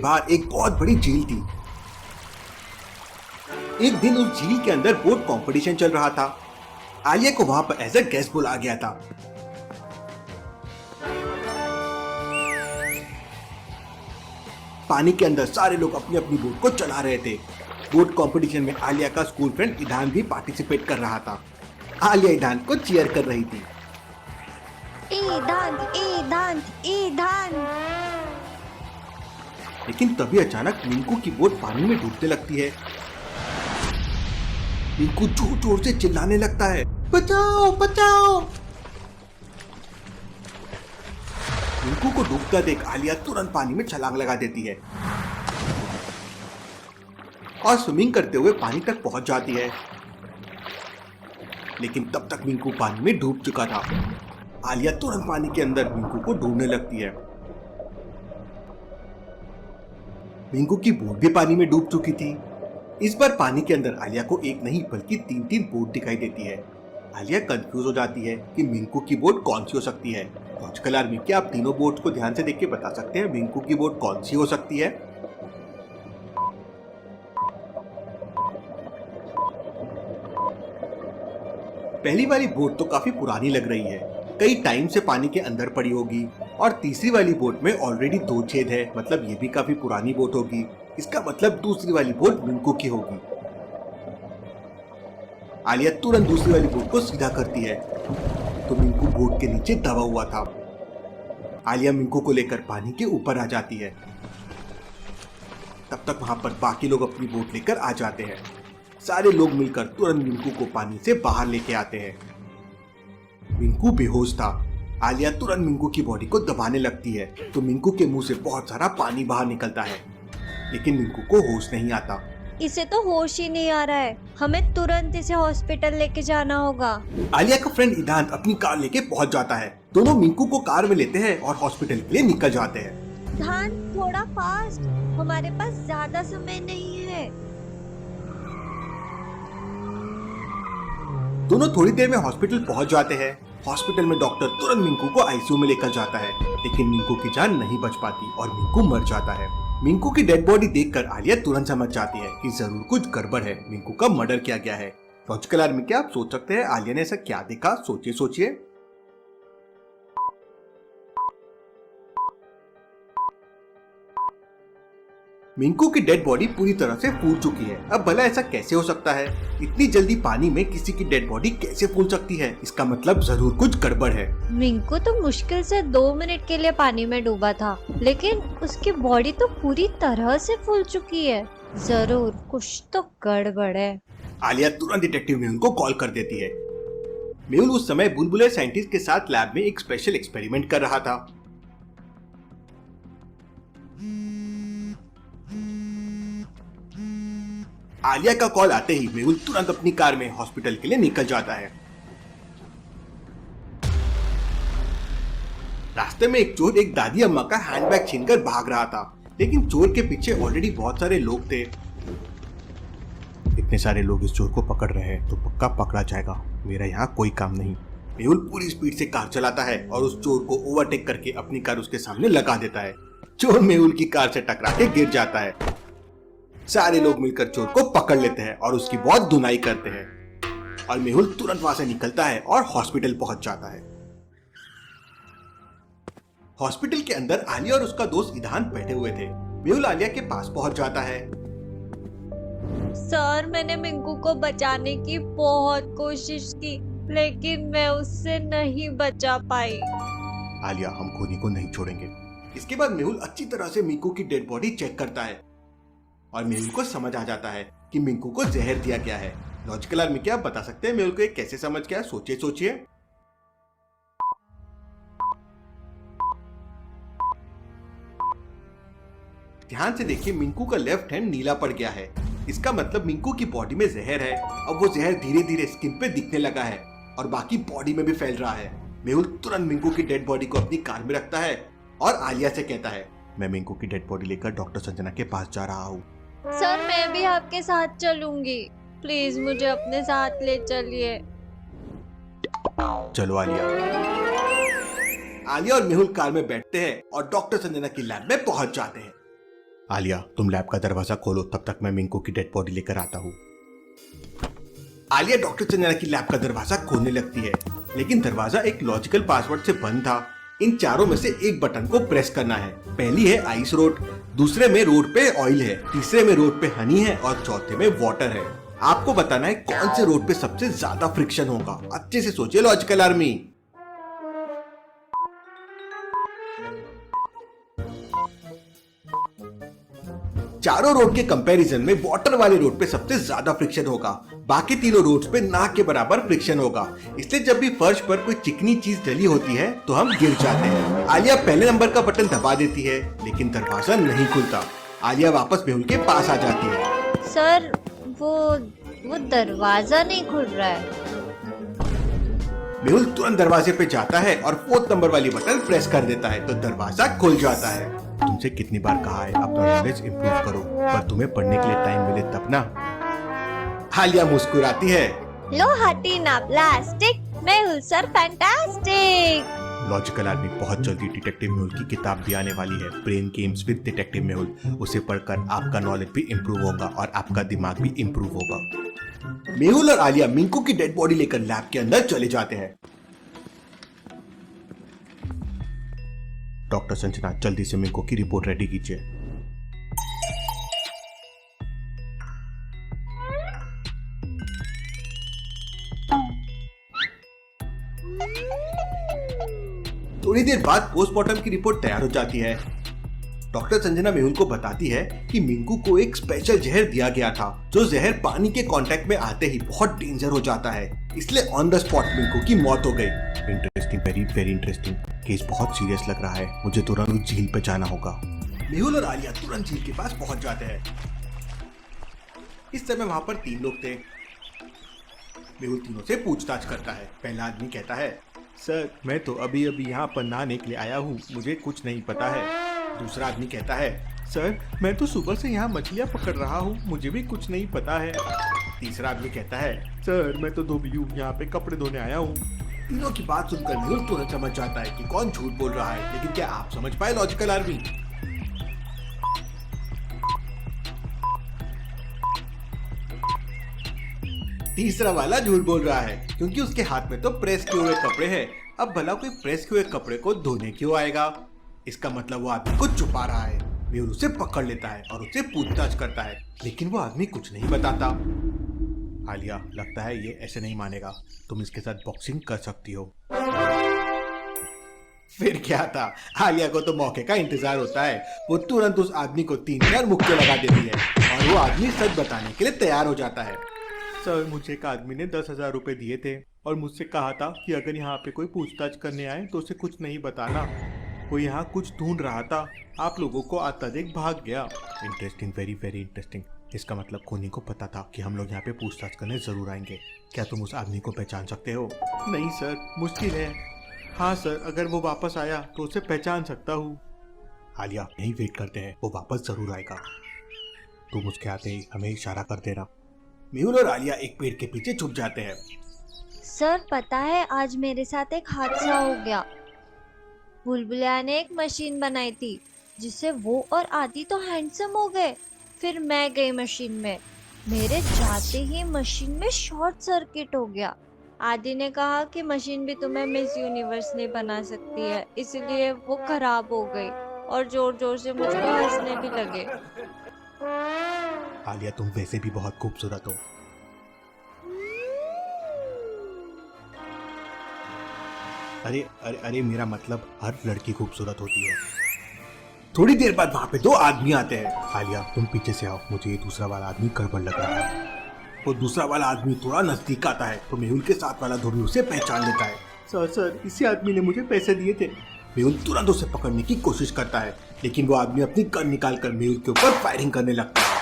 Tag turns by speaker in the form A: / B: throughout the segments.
A: बाहर एक बहुत बड़ी झील थी। एक दिन उस झील के अंदर बोट कंपटीशन चल रहा था। आलिया को वहां पर एज अ गेस्ट बुलाया गया था। पानी के अंदर सारे लोग अपनी अपनी बोट को चला रहे थे। बोट कंपटीशन में आलिया का स्कूल फ्रेंड ईदान भी पार्टिसिपेट कर रहा था। आलिया ईदान को चीयर कर रही थी।
B: ईदान, ईदान, ईदान।
A: लेकिन तभी अचानक मिंकू की बोट पानी में डूबने लगती है। मिंकू जोर जोर से चिल्लाने लगता है, बचाओ बचाओ। मिंकू को डूबता देख आलिया तुरंत पानी में छलांग लगा देती है और स्विमिंग करते हुए पानी तक पहुंच जाती है। लेकिन तब तक मिंकू पानी में डूब चुका था। आलिया तुरंत पानी के अंदर मिंकू को ढूंढने लगती है। मिंकू की बोट भी पानी में डूब चुकी थी। इस बार पानी के अंदर आलिया को एक नहीं बल्कि तीन तीन बोट दिखाई देती है। आलिया कंफ्यूज हो जाती है कि मिंकू की बोट कौन सी हो सकती है। लॉजिकल आर्मी, क्या आप तीनों बोट्स को ध्यान से देख के बता सकते हैं मिंकू की बोट कौन सी हो सकती है? पहली वाली बोट तो काफी पुरानी लग रही है, कई टाइम से पानी के अंदर पड़ी होगी। और तीसरी वाली बोट में ऑलरेडी 2 छेद है, मतलब ये भी काफी पुरानी बोट होगी। इसका मतलब दूसरी वाली बोट मिंकू की होगी। आलिया तुरंत दूसरी वाली बोट को सीधा करती है तो मिंकू बोट के नीचे दबा हुआ था। आलिया मिंकू को लेकर पानी के ऊपर आ जाती है। तब तक वहां पर बाकी लोग अपनी बोट लेकर आ जाते हैं। सारे लोग मिलकर तुरंत मिंकू को पानी से बाहर लेके आते हैं। मिंकू बेहोश था। आलिया तुरंत मिंकू की बॉडी को दबाने लगती है तो मिंकू के मुंह से बहुत सारा पानी बाहर निकलता है, लेकिन मिंकू को होश नहीं आता।
B: इसे तो होश ही नहीं आ रहा है। हमें तुरंत इसे हॉस्पिटल लेके जाना होगा।
A: आलिया का फ्रेंड ईदान अपनी कार लेके पहुंच जाता है। दोनों मिंकू को कार में लेते हैं और हॉस्पिटल के लिए निकल जाते हैं।
B: ध्यान, थोड़ा फास्ट, हमारे पास ज्यादा समय नहीं है।
A: दोनों थोड़ी देर में हॉस्पिटल पहुंच जाते हैं। हॉस्पिटल में डॉक्टर तुरंत मिंकू को आईसीयू में लेकर जाता है, लेकिन मिंकू की जान नहीं बच पाती और मिंकू मर जाता है। मिंकू की डेड बॉडी देखकर आलिया तुरंत समझ जाती है कि जरूर कुछ गड़बड़ है, मिंकू का मर्डर किया गया है। लॉजिकल आर्मी, क्या आप सोच सकते हैं आलिया ने ऐसा क्या देखा? सोचिए सोचिए। मिंकू की डेड बॉडी पूरी तरह से फूल चुकी है। अब भला ऐसा कैसे हो सकता है? इतनी जल्दी पानी में किसी की डेड बॉडी कैसे फूल सकती है? इसका मतलब जरूर कुछ गड़बड़ है।
B: मिंकू तो मुश्किल से 2 मिनट के लिए पानी में डूबा था, लेकिन उसकी बॉडी तो पूरी तरह से फूल चुकी है। जरूर कुछ तो गड़बड़ है।
A: आलिया तुरंत डिटेक्टिव मेहुल को कॉल कर देती है। मेहुल उस समय बुलबुले साइंटिस्ट के साथ लैब में एक स्पेशल एक्सपेरिमेंट कर रहा था। आलिया का कॉल आते ही मेहुल तुरंत अपनी कार में हॉस्पिटल के लिए निकल जाता है। रास्ते में एक चोर एक दादी अम्मा का हैंडबैग छीनकर भाग रहा था, लेकिन चोर के पीछे ऑलरेडी बहुत सारे लोग थे। इतने सारे लोग इस चोर को पकड़ रहे हैं तो पक्का पकड़ा जाएगा, मेरा यहाँ कोई काम नहीं। मेहुल पूरी स्पीड से कार चलाता है और उस चोर को ओवरटेक करके अपनी कार उसके सामने लगा देता है। चोर मेहुल की कार से टकरा के गिर जाता है। सारे लोग मिलकर चोर को पकड़ लेते हैं और उसकी बहुत धुनाई करते हैं और मेहुल तुरंत वहां से निकलता है और हॉस्पिटल पहुंच जाता है। हॉस्पिटल के अंदर आलिया और उसका दोस्त ईदान बैठे हुए थे। मेहुल आलिया के पास पहुंच जाता है।
B: सर, मैंने मिंकू को बचाने की बहुत कोशिश की, लेकिन मैं उससे नहीं बचा पाई।
A: आलिया, हम खोनी को नहीं छोड़ेंगे। इसके बाद मेहुल अच्छी तरह से मिंकू की डेड बॉडी चेक करता है और मेहुल को समझ आ जाता है कि मिंकू को जहर दिया गया है। लॉजिकल आर्मी, क्या आप बता सकते हैं मेहुल को ये कैसे समझ गया? सोचिए सोचिए। ध्यान से देखिए, मिंकू का लेफ्ट हैंड नीला पड़ गया है। इसका मतलब मिंकू की बॉडी में जहर है। अब वो जहर धीरे धीरे स्किन पे दिखने लगा है और बाकी बॉडी में भी फैल रहा है। मेहुल तुरंत मिंकू की डेड बॉडी को अपनी कार में रखता है और आलिया से कहता है, मैं मिंकू की डेड बॉडी लेकर डॉक्टर संजना के पास जा रहा हूँ।
B: सर, मैं भी आपके साथ चलूंगी, प्लीज मुझे अपने साथ ले चलिए।
A: चलो आलिया। आलिया और मेहुल कार में बैठते हैं और डॉक्टर संजना की लैब में पहुंच जाते हैं। आलिया, तुम लैब का दरवाजा खोलो, तब तक मैं मिंकू की डेड बॉडी लेकर आता हूँ। आलिया डॉक्टर चंदना की लैब का दरवाजा खोलने लगती है, लेकिन दरवाजा एक लॉजिकल पासवर्ड से बंद था। इन चारों में से एक बटन को प्रेस करना है। पहली है आइस रोड, दूसरे में रोड पे ऑयल है, तीसरे में रोड पे हनी है और चौथे में वाटर है। आपको बताना है कौन से रोड पे सबसे ज्यादा फ्रिक्शन होगा। अच्छे से सोचिए लॉजिकल आर्मी। चारों रोड के कंपैरिजन में वाटर वाले रोड पे सबसे ज्यादा फ्रिक्शन होगा। बाकी तीनों रोड्स पे ना के बराबर फ्रिक्शन होगा। इसलिए जब भी फर्श पर कोई चिकनी चीज डली होती है तो हम गिर जाते हैं। आलिया पहले नंबर का बटन दबा देती है, लेकिन दरवाजा नहीं खुलता। आलिया वापस मेहुल के पास आ जाती है।
B: सर वो दरवाजा नहीं खुल रहा है।
A: मेहुल तुरंत दरवाजे पे जाता है और 4th नंबर वाली बटन प्रेस कर देता है तो दरवाजा खुल जाता है। तुमसे कितनी बार कहा है अपना नॉलेज इंप्रूव करो, पर तुम्हें पढ़ने के लिए टाइम मिले तब ना। आलिया मुस्कुराती है।
B: लो हटी ना plastic, Mehul sir fantastic.
A: Logical army बहुत जल्दी डिटेक्टिव मेहुल की किताब भी आने वाली है, brain games with detective Mehul. उसे पढ़कर आपका नॉलेज भी इम्प्रूव होगा और आपका दिमाग भी इम्प्रूव होगा। मेहुल और आलिया मिंकू की डेड बॉडी लेकर लैब के अंदर चले जाते हैं। डॉक्टर संजना, जल्दी से मिंकू की रिपोर्ट रेडी कीजिए। थोड़ी देर बाद पोस्टमार्टम की रिपोर्ट तैयार हो जाती है। डॉक्टर संजना मेहुल को बताती है कि मिंकू को एक स्पेशल जहर दिया गया था, जो जहर पानी के कांटेक्ट में आते ही बहुत डेंजर हो जाता है, इसलिए ऑन द स्पॉट मिंकू की मौत हो गई। Interesting, very very interesting. Case बहुत सीरियस लग रहा है, मुझे तुरंत उस झील पे जाना होगा। मेहुल और आलिया तुरंत झील के पास पहुंच जाते हैं। इस समय वहां पर 3 लोग थे। मेहुल तीनों से पूछताछ करता है। पहला आदमी कहता है, सर मैं तो अभी अभी यहाँ पर नहाने के लिए आया हूँ, मुझे कुछ नहीं पता है। दूसरा आदमी कहता है, सर मैं तो सुबह से यहाँ मछलियाँ पकड़ रहा हूँ, मुझे भी कुछ नहीं पता है। तीसरा आदमी कहता है, सर मैं तो धोबी हूँ, यहाँ पे कपड़े धोने आया हूँ। तीनों की बात सुनकर मेहुल तुरंत समझ जाता है कि कौन झूठ बोल रहा है, लेकिन क्या आप समझ पाए लॉजिकल आर्मी? तीसरा वाला झूठ बोल रहा है, क्योंकि उसके हाथ में तो प्रेस किए हुए कपड़े हैं। अब भला कोई प्रेस किए हुए कपड़े को धोने क्यों आएगा? इसका मतलब वो आदमी को छुपा रहा है। मेहुल उसे पकड़ लेता है और उससे पूछताछ करता है, लेकिन वो आदमी कुछ नहीं बताता। आलिया, लगता है ये ऐसे नहीं मानेगा, तुम इसके साथ बॉक्सिंग कर सकती हो। फिर क्या था, आलिया को तो मौके का इंतजार होता है। वो तुरंत उस आदमी को 3-4 मुक्के लगा देती है और वो आदमी सच बताने के लिए तैयार हो जाता है। सर मुझे एक आदमी ने 10,000 रुपए दिए थे और मुझसे कहा था कि अगर यहाँ पे कोई पूछताछ करने आए तो उसे कुछ नहीं बताना। वो यहाँ कुछ ढूंढ रहा था, आप लोगों को आता देख भाग गया। Interesting, very very interesting. इसका मतलब खूनी को पता था कि हम लोग यहाँ पे पूछताछ करने जरूर आएंगे। क्या तुम उस आदमी को पहचान सकते हो? नहीं सर, मुश्किल है। हाँ सर, अगर वो वापस आया तो उसे पहचान सकता हूँ। आलिया, यहीं वेट करते हैं, वो वापस जरूर आएगा। तुम उसके आते ही हमें इशारा कर देना। मेहुल और आलिया एक पेड़ के पीछे छुप जाते हैं।
B: सर पता है आज मेरे साथ एक हादसा हो गया। बुलबुलिया ने एक मशीन बनाई थी जिससे वो और आदि तो हैंडसम हो गए। फिर मैं गई मशीन में, मेरे जाते ही मशीन में शॉर्ट सर्किट हो गया। आदि ने कहा कि मशीन भी तुम्हें मिस यूनिवर्स नहीं बना सकती है, इसलिए वो खराब हो गई और जोर जोर से मुझको हंसने भी लगे।
A: आलिया, तुम वैसे भी बहुत खूबसूरत हो। अरे अरे अरे, मेरा मतलब हर लड़की खूबसूरत होती है। थोड़ी देर बाद वहाँ पे 2 आदमी आते हैं। आलिया, तुम पीछे से आओ, मुझे ये दूसरा वाला आदमी गड़बड़ लग रहा है। वो दूसरा वाला आदमी थोड़ा नजदीक आता है तो मेहुल के साथ वाला धोबी उसे पहचान लेता है। सर इसी आदमी ने मुझे पैसे दिए थे। मेहुल तुरंत उसे पकड़ने की कोशिश करता है, लेकिन वो आदमी अपनी गन निकाल कर मेहुल के ऊपर फायरिंग करने लगता है।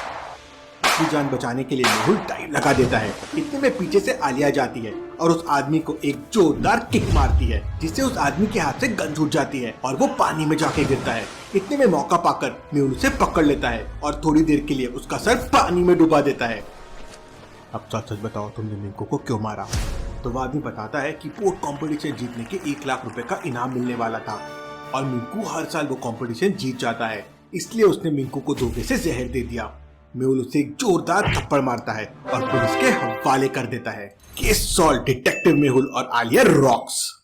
A: अपनी जान बचाने के लिए मेहुल टाइम लगा देता है। इतने में पीछे से आलिया जाती है और उस आदमी को एक जोरदार किक मारती है, जिससे उस आदमी के हाथ से गन छूट जाती है और वो पानी में जाके गिरता है। इतने में मौका पाकर मेहुल उसे पकड़ लेता है और थोड़ी देर के लिए उसका सर पानी में डुबा देता है। अब सच बताओ, तुमने मिंकू को क्यों मारा? तो वो आदमी बताता है कि पोर्ट कॉम्पिटिशन जीतने के 1 लाख रुपए का इनाम मिलने वाला था और मिंकू हर साल वो कॉम्पिटिशन जीत जाता है। इसलिए उसने मिंकू को धोखे से जहर दे दिया। मेहुल उसे एक जोरदार थप्पड़ मारता है और पुलिस के हवाले कर देता है। केस सॉल्व, डिटेक्टिव मेहुल और आलिया रॉक्स।